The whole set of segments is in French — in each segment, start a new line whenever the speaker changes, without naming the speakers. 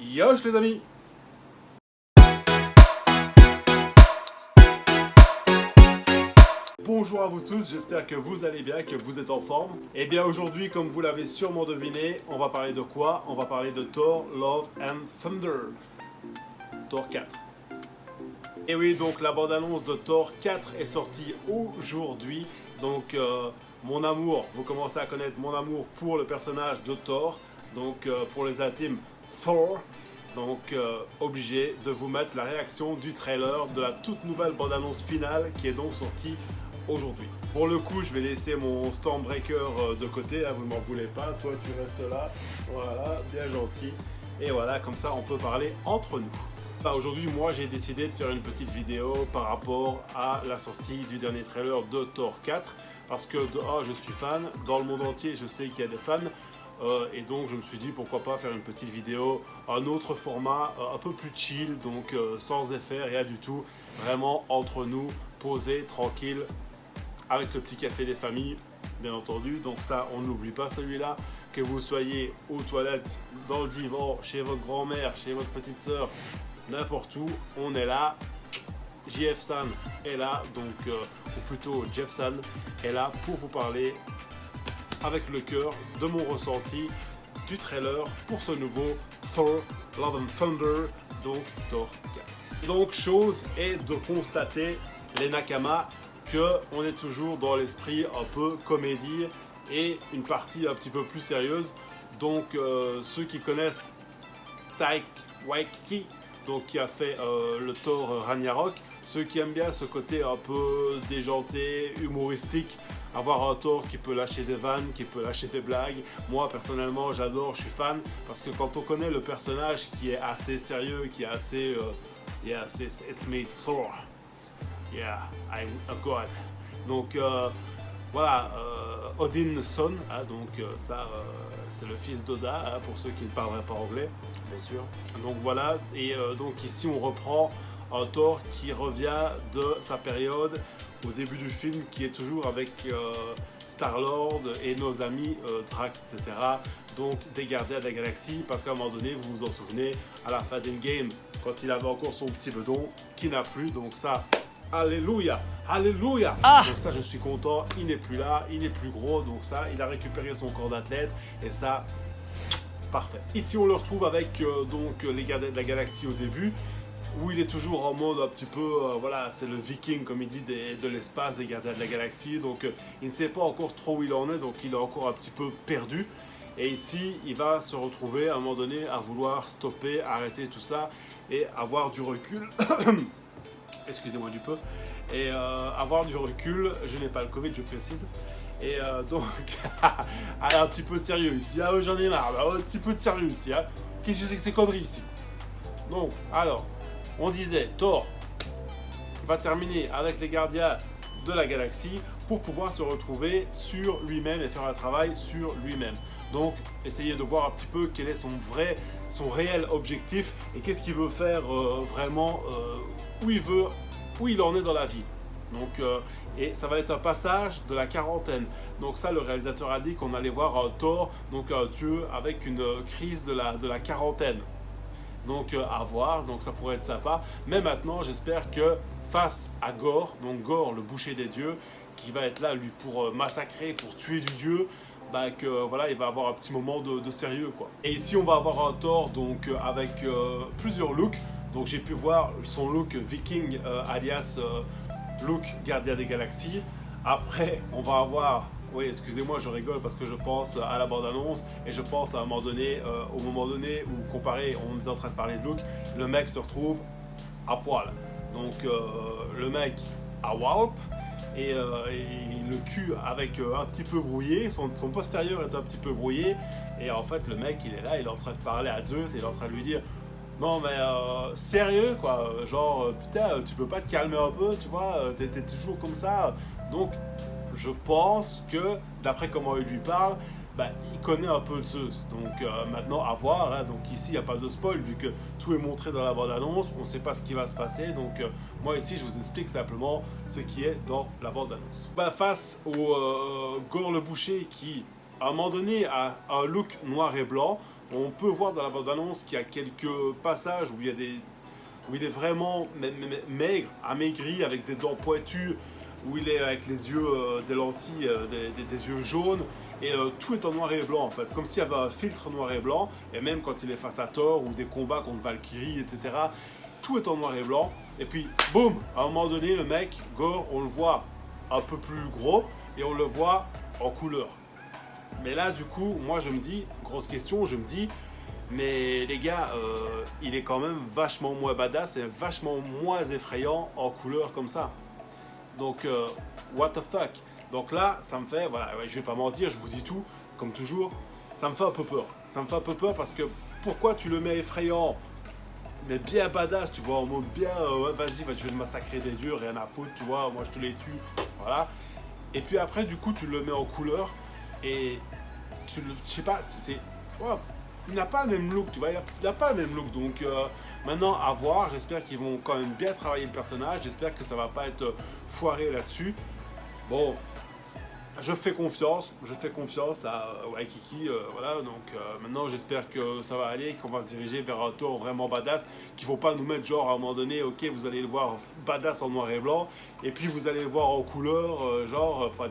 Yosh les amis. Bonjour à vous tous, j'espère que vous allez bien, que vous êtes en forme. Et bien aujourd'hui, comme vous l'avez sûrement deviné, on va parler de quoi? On va parler de Thor, Love and Thunder. Thor 4. Et oui, donc la bande-annonce de Thor 4 est sortie aujourd'hui. Donc mon amour, vous commencez à connaître mon amour pour le personnage de Thor. Donc pour les intimes, Thor. Donc obligé de vous mettre la réaction du trailer de la toute nouvelle bande-annonce finale qui est donc sortie aujourd'hui. Pour le coup, je vais laisser mon Stormbreaker de côté, hein, vous ne m'en voulez pas, toi tu restes là, voilà, bien gentil. Et voilà, comme ça on peut parler entre nous. Aujourd'hui, moi j'ai décidé de faire une petite vidéo par rapport à la sortie du dernier trailer de Thor 4, parce que je suis fan, dans le monde entier je sais qu'il y a des fans, et donc je me suis dit pourquoi pas faire une petite vidéo, un autre format, un peu plus chill, donc sans effet, rien du tout, vraiment entre nous, posé, tranquille, avec le petit café des familles, bien entendu. Donc ça, on n'oublie pas celui-là. Que vous soyez aux toilettes, dans le divan, chez votre grand-mère, chez votre petite sœur, n'importe où, on est là. JF San est là, donc, ou plutôt Jeff San est là pour vous parler avec le cœur de mon ressenti du trailer pour ce nouveau Thor Love and Thunder, donc Thor 4. Donc chose est de constater, les Nakama, qu'on est toujours dans l'esprit un peu comédie et une partie un petit peu plus sérieuse. Donc ceux qui connaissent Taika Waititi, donc qui a fait le Thor Ragnarok, ceux qui aiment bien ce côté un peu déjanté, humoristique, avoir un Thor qui peut lâcher des vannes, qui peut lâcher des blagues. Moi personnellement j'adore, je suis fan, parce que quand on connaît le personnage qui est assez sérieux, qui est assez it's me Thor, yeah, I'm a god. Donc voilà, Odin Son, hein, donc ça c'est le fils d'Oda, hein, pour ceux qui ne parleraient pas anglais, bien sûr. Donc voilà, et donc ici on reprend un Thor qui revient de sa période au début du film, qui est toujours avec Star-Lord et nos amis Drax, etc. Donc des gardiens de la galaxie, parce qu'à un moment donné, vous vous en souvenez, à la fin d'Endgame, quand il avait encore son petit bedon, qui n'a plus, donc ça, alléluia, alléluia. Donc ça, je suis content, il n'est plus là, il n'est plus gros, donc ça, il a récupéré son corps d'athlète, et ça, parfait. Ici, on le retrouve avec donc les gardiens de la galaxie au début, où il est toujours en mode un petit peu, voilà, c'est le viking, comme il dit, de l'espace, des gardiens de la galaxie. Donc il ne sait pas encore trop où il en est, donc il est encore un petit peu perdu. Et ici, il va se retrouver à un moment donné à vouloir stopper, arrêter tout ça, et avoir du recul. Excusez-moi du peu. Et avoir du recul, je n'ai pas le Covid, je précise. Et donc, allez, un petit peu de sérieux ici. Ah, j'en ai marre, un petit peu de sérieux ici. Hein. Qu'est-ce que c'est que ces conneries ici? Donc, alors... On disait, Thor va terminer avec les gardiens de la galaxie pour pouvoir se retrouver sur lui-même et faire un travail sur lui-même. Donc, essayez de voir un petit peu quel est son réel objectif et qu'est-ce qu'il veut faire vraiment, où il en est dans la vie. Donc, et ça va être un passage de la quarantaine. Donc ça, le réalisateur a dit qu'on allait voir un Thor, donc un dieu avec une crise de la quarantaine. Donc à voir, donc ça pourrait être sympa. Mais maintenant, j'espère que face à Gorr, donc Gorr, le boucher des dieux, qui va être là lui pour massacrer, pour tuer du dieu, bah que voilà, il va avoir un petit moment de sérieux quoi. Et ici, on va avoir un Thor donc avec plusieurs looks. Donc j'ai pu voir son look viking, alias look gardien des galaxies. Après, on va avoir... Oui, excusez-moi, je rigole parce que je pense à la bande-annonce et je pense à un moment donné, au moment donné où comparé, on est en train de parler de look, le mec se retrouve à poil. Donc le mec à Walp et le cul avec un petit peu brouillé, son postérieur est un petit peu brouillé et en fait le mec il est là, il est en train de parler à Zeus et il est en train de lui dire non mais sérieux quoi, genre putain tu peux pas te calmer un peu, tu vois, t'es toujours comme ça. Donc je pense que, d'après comment il lui parle, bah, il connaît un peu Zeus. Donc maintenant, à voir. Hein. Donc ici, il n'y a pas de spoil, vu que tout est montré dans la bande-annonce. On ne sait pas ce qui va se passer. Donc moi, ici, je vous explique simplement ce qui est dans la bande-annonce. Bah, face au Gorr le Boucher, qui, à un moment donné, a un look noir et blanc. On peut voir dans la bande-annonce qu'il y a quelques passages où il est vraiment maigre, amaigri, avec des dents pointues, où il est avec les yeux, des lentilles, des yeux jaunes, et tout est en noir et blanc en fait, comme s'il y avait un filtre noir et blanc, et même quand il est face à Thor, ou des combats contre Valkyrie, etc., tout est en noir et blanc, et puis boum, à un moment donné, le mec, Gore, on le voit un peu plus gros, et on le voit en couleur. Mais là, du coup, moi je me dis, grosse question, je me dis, mais les gars, il est quand même vachement moins badass et vachement moins effrayant en couleur comme ça. Donc, what the fuck. Donc là, ça me fait, voilà, ouais, je vais pas mentir, je vous dis tout, comme toujours, ça me fait un peu peur. Ça me fait un peu peur parce que pourquoi tu le mets effrayant, mais bien badass, tu vois, en mode bien, ouais, vas-y, je vais te massacrer des dieux, rien à foutre, tu vois, moi je te les tue, voilà. Et puis après, du coup, tu le mets en couleur et je sais pas, c'est, ouais, il n'a pas le même look, tu vois, il n'a pas le même look. Donc maintenant, à voir, j'espère qu'ils vont quand même bien travailler le personnage, j'espère que ça va pas être foiré là-dessus. Bon, je fais confiance à Waikiki, voilà, donc maintenant j'espère que ça va aller, qu'on va se diriger vers un tour vraiment badass, qu'ils vont pas nous mettre genre à un moment donné, ok, vous allez le voir badass en noir et blanc, et puis vous allez le voir en couleur,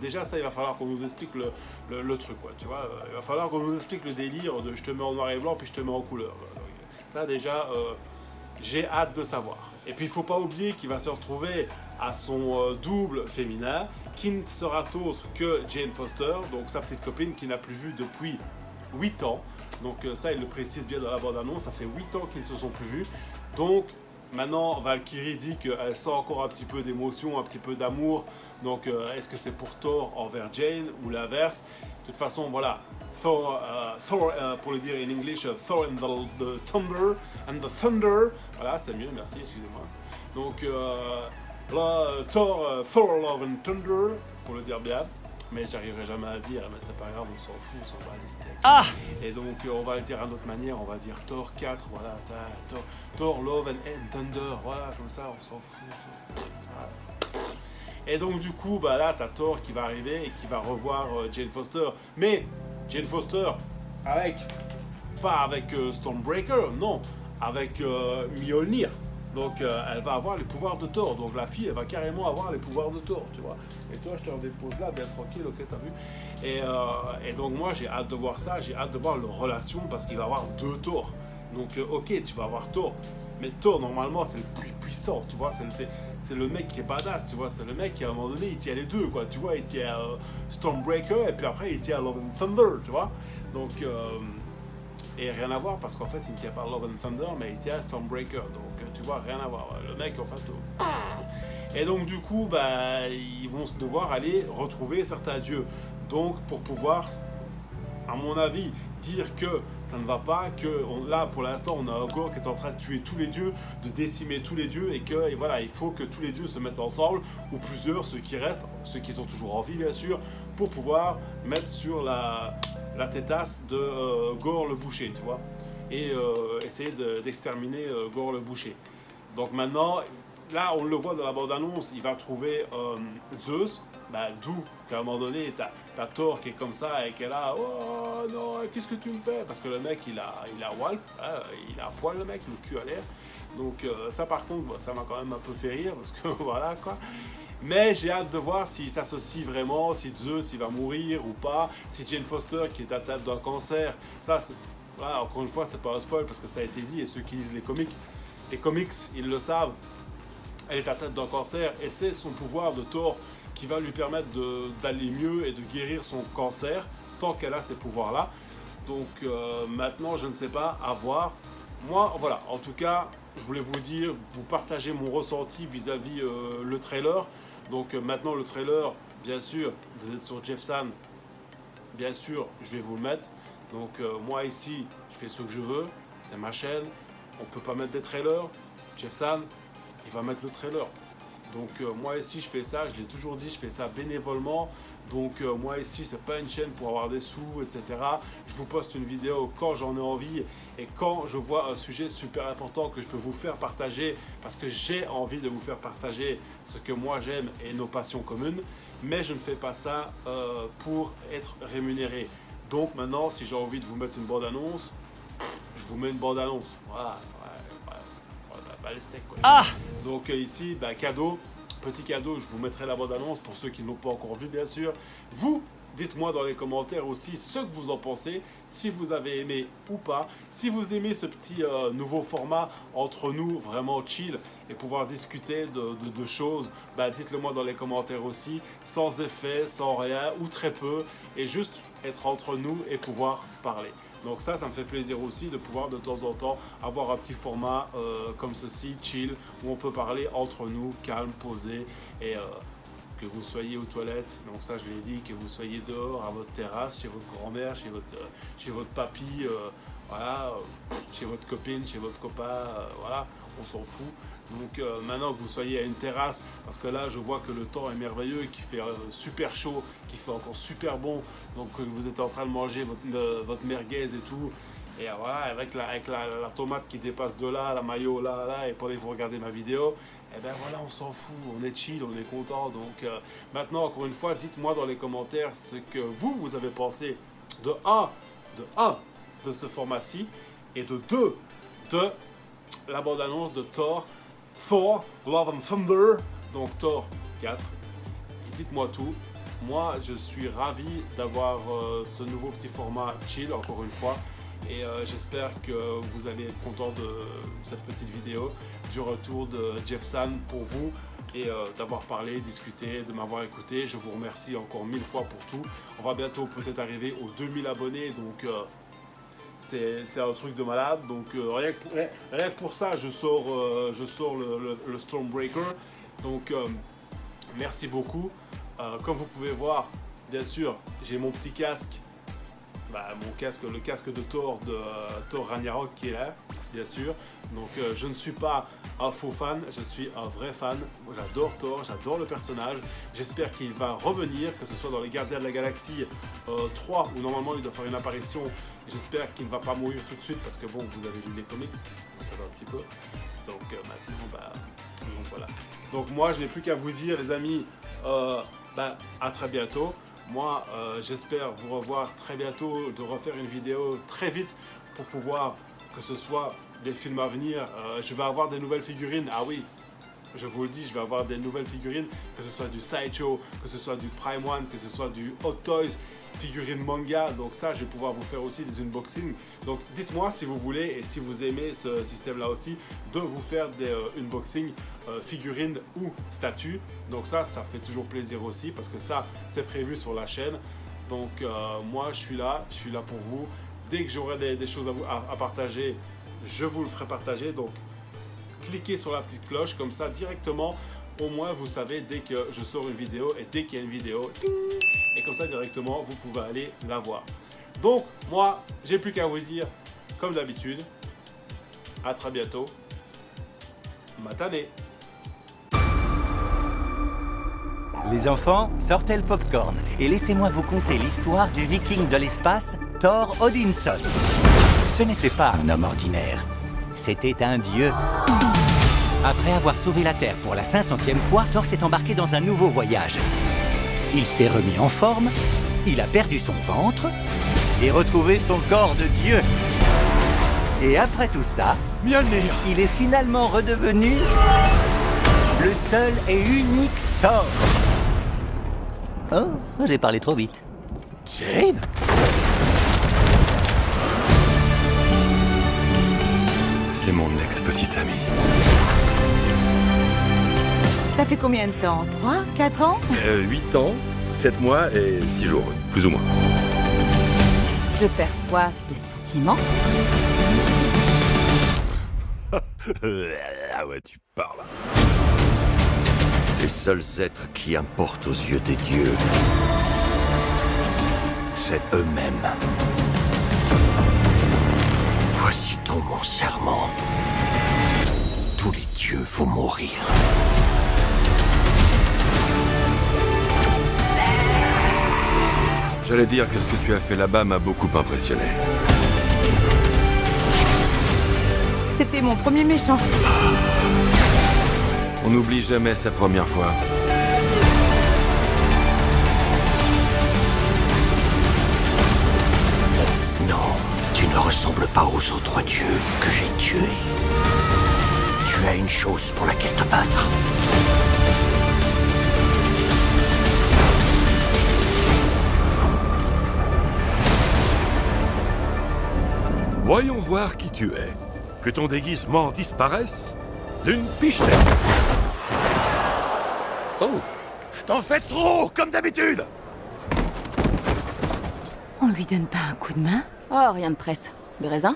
déjà ça il va falloir qu'on nous explique le truc, quoi, tu vois, il va falloir qu'on nous explique le délire de je te mets en noir et blanc, puis je te mets en couleur, ça déjà, j'ai hâte de savoir. Et puis il faut pas oublier qu'il va se retrouver à son double féminin, qui ne sera autre que Jane Foster, donc sa petite copine qu'il n'a plus vue depuis 8 ans. Donc ça, il le précise bien dans la bande-annonce, ça fait 8 ans qu'ils ne se sont plus vus. Donc maintenant, Valkyrie dit qu'elle sent encore un petit peu d'émotion, un petit peu d'amour. Donc est-ce que c'est pour Thor envers Jane ou l'inverse? De toute façon, voilà, Thor, pour le dire en anglais, Thor and the Thunder, voilà, c'est mieux, merci, excusez-moi. Donc Thor, Love and Thunder, pour le dire bien, mais j'arriverai jamais à le dire, mais c'est pas grave, on s'en fout, on s'en va les steaks. Ah. Et donc on va le dire d'une autre manière, on va dire Thor 4, voilà, Thor, Love and Thunder, voilà, comme ça, on s'en fout. Voilà. Et donc du coup, bah là, t'as Thor qui va arriver et qui va revoir Jane Foster, mais Jane Foster pas avec Stormbreaker, non, avec Mjolnir. Donc elle va avoir les pouvoirs de Thor. Donc la fille, elle va carrément avoir les pouvoirs de Thor, tu vois. Et toi, je te redépose là, bien tranquille, ok, t'as vu. Et donc moi, j'ai hâte de voir ça. J'ai hâte de voir leur relation parce qu'il va y avoir 2 Thor. Donc ok, tu vas avoir Thor. Mais Thor, normalement, c'est le plus puissant, tu vois. C'est le mec qui est badass, tu vois. C'est le mec qui, à un moment donné, il tient les deux, quoi. Tu vois, il tient Stormbreaker et puis après, il tient Love and Thunder, tu vois. Donc... et rien à voir parce qu'en fait il ne tient pas Love and Thunder mais il tient Stormbreaker, donc tu vois, rien à voir, le mec en fait et donc du coup bah ils vont devoir aller retrouver certains dieux, donc pour pouvoir, à mon avis, dire que ça ne va pas, que là pour l'instant on a un Gore qui est en train de tuer tous les dieux, de décimer tous les dieux, et que voilà, il faut que tous les dieux se mettent ensemble, ou plusieurs, ceux qui restent, ceux qui sont toujours en vie bien sûr, pour pouvoir mettre sur la têtasse de Gore le boucher, tu vois, et essayer d'exterminer Gore le boucher. Donc maintenant, là on le voit dans la bande-annonce, il va trouver Zeus, bah, d'où qu'à un moment donné t'as Thor qui est comme ça et qui est là, oh non, qu'est-ce que tu me fais, parce que le mec il a Walp, hein, il a un poil, le mec, le cul à l'air. Donc ça par contre, ça m'a quand même un peu fait rire parce que voilà quoi. Mais j'ai hâte de voir s'il s'associe vraiment, si Zeus il va mourir ou pas, si Jane Foster qui est atteinte d'un cancer, ça voilà, encore une fois c'est pas un spoil parce que ça a été dit, et ceux qui lisent les comics ils le savent, elle est atteinte d'un cancer et c'est son pouvoir de Thor qui va lui permettre d'aller mieux et de guérir son cancer tant qu'elle a ces pouvoirs là. Donc maintenant je ne sais pas, à voir. Moi voilà, en tout cas je voulais vous dire, vous partager mon ressenti vis-à-vis le trailer. Donc maintenant le trailer, bien sûr, vous êtes sur Jeff San, bien sûr je vais vous le mettre. Donc moi ici je fais ce que je veux, c'est ma chaîne, on peut pas mettre des trailers. Jeff San il va mettre le trailer. Donc moi ici je fais ça, je l'ai toujours dit, je fais ça bénévolement. Donc moi ici c'est pas une chaîne pour avoir des sous, etc. Je vous poste une vidéo quand j'en ai envie et quand je vois un sujet super important que je peux vous faire partager, parce que j'ai envie de vous faire partager ce que moi j'aime et nos passions communes. Mais je ne fais pas ça pour être rémunéré. Donc maintenant si j'ai envie de vous mettre une bande annonce, vous mets une bande-annonce. Voilà, les steaks, quoi.
Ah!
Donc ici, cadeau, petit cadeau, je vous mettrai la bande-annonce pour ceux qui ne l'ont pas encore vu, bien sûr. Vous, dites-moi dans les commentaires aussi ce que vous en pensez, si vous avez aimé ou pas. Si vous aimez ce petit nouveau format entre nous, vraiment chill, et pouvoir discuter de choses, dites-le moi dans les commentaires aussi, sans effet, sans rien, ou très peu, et juste être entre nous et pouvoir parler. Donc ça me fait plaisir aussi de pouvoir de temps en temps avoir un petit format comme ceci, chill, où on peut parler entre nous, calme, posé, et que vous soyez aux toilettes, donc ça je l'ai dit, que vous soyez dehors, à votre terrasse, chez votre grand-mère, chez votre papy, voilà, chez votre copine, chez votre copain, voilà, on s'en fout. Donc maintenant que vous soyez à une terrasse, parce que là je vois que le temps est merveilleux, qu'il fait super chaud, qu'il fait encore super bon, donc que vous êtes en train de manger votre merguez et tout, et voilà, avec la tomate qui dépasse de là, la mayo là, et pendant que vous regardez ma vidéo, et ben voilà, on s'en fout, on est chill, on est content. Donc maintenant, encore une fois, dites-moi dans les commentaires ce que vous avez pensé de de ce format-ci, et de 2, de la bande-annonce de Thor, Love and Thunder, donc Thor 4. Dites-moi tout. Moi, je suis ravi d'avoir ce nouveau petit format chill, encore une fois. Et j'espère que vous allez être content de cette petite vidéo, du retour de Jeff San pour vous, et d'avoir parlé, discuté, de m'avoir écouté. Je vous remercie encore 1000 fois pour tout. On va bientôt peut-être arriver aux 2000 abonnés, donc c'est un truc de malade. Donc rien que pour ça, je sors le Stormbreaker. Donc merci beaucoup. Comme vous pouvez voir, bien sûr, j'ai mon petit casque. Le casque de Thor Ragnarok qui est là, bien sûr. Donc je ne suis pas un faux fan, je suis un vrai fan. Moi, j'adore Thor, j'adore le personnage. J'espère qu'il va revenir, que ce soit dans les Gardiens de la Galaxie 3, où normalement il doit faire une apparition. J'espère qu'il ne va pas mourir tout de suite, parce que bon, vous avez lu les comics, vous savez un petit peu. Donc maintenant, donc voilà. Donc moi, je n'ai plus qu'à vous dire, les amis, à très bientôt. Moi, j'espère vous revoir très bientôt, de refaire une vidéo très vite pour pouvoir, que ce soit des films à venir. Je vais avoir des nouvelles figurines. Ah oui, je vous le dis, je vais avoir des nouvelles figurines, que ce soit du Sideshow, que ce soit du Prime One, que ce soit du Hot Toys, figurines manga. Donc ça, je vais pouvoir vous faire aussi des unboxings. Donc dites-moi si vous voulez, et si vous aimez ce système-là aussi, de vous faire des unboxings figurines ou statues. Donc ça fait toujours plaisir aussi, parce que ça, c'est prévu sur la chaîne. Donc moi, je suis là pour vous. Dès que j'aurai des choses à partager, je vous le ferai partager. Donc cliquez sur la petite cloche, comme ça directement, au moins vous savez dès que je sors une vidéo, et dès qu'il y a une vidéo, et comme ça directement vous pouvez aller la voir. Donc moi, j'ai plus qu'à vous dire, comme d'habitude, à très bientôt. Matane.
Les enfants, sortez le popcorn et laissez-moi vous conter l'histoire du viking de l'espace, Thor Odinson. Ce n'était pas un homme ordinaire, c'était un dieu. Après avoir sauvé la Terre pour la 500e fois, Thor s'est embarqué dans un nouveau voyage. Il s'est remis en forme, il a perdu son ventre et retrouvé son corps de dieu. Et après tout ça,
Mjolnir.
il est finalement redevenu le seul et unique Thor. Oh, j'ai parlé trop vite.
Jane. C'est mon ex-petite amie.
Ça fait combien de temps? 3, 4 ans?
8 ans, 7 mois et 6 jours, plus ou moins.
Je perçois des sentiments.
Ah ouais, tu parles. Les seuls êtres qui importent aux yeux des dieux, c'est eux-mêmes. Voici donc mon serment. Tous les dieux vont mourir. J'allais dire que ce que tu as fait là-bas m'a beaucoup impressionné.
C'était mon premier méchant.
On n'oublie jamais sa première fois. Non, tu ne ne ressembles pas aux autres dieux que j'ai tués. Tu as une chose pour laquelle te battre.
Voyons voir qui tu es. Que ton déguisement disparaisse d'une pichenette. Oh, t'en fais trop, comme d'habitude.
On lui donne pas un coup de main?
Oh, rien de presse. Des raisins?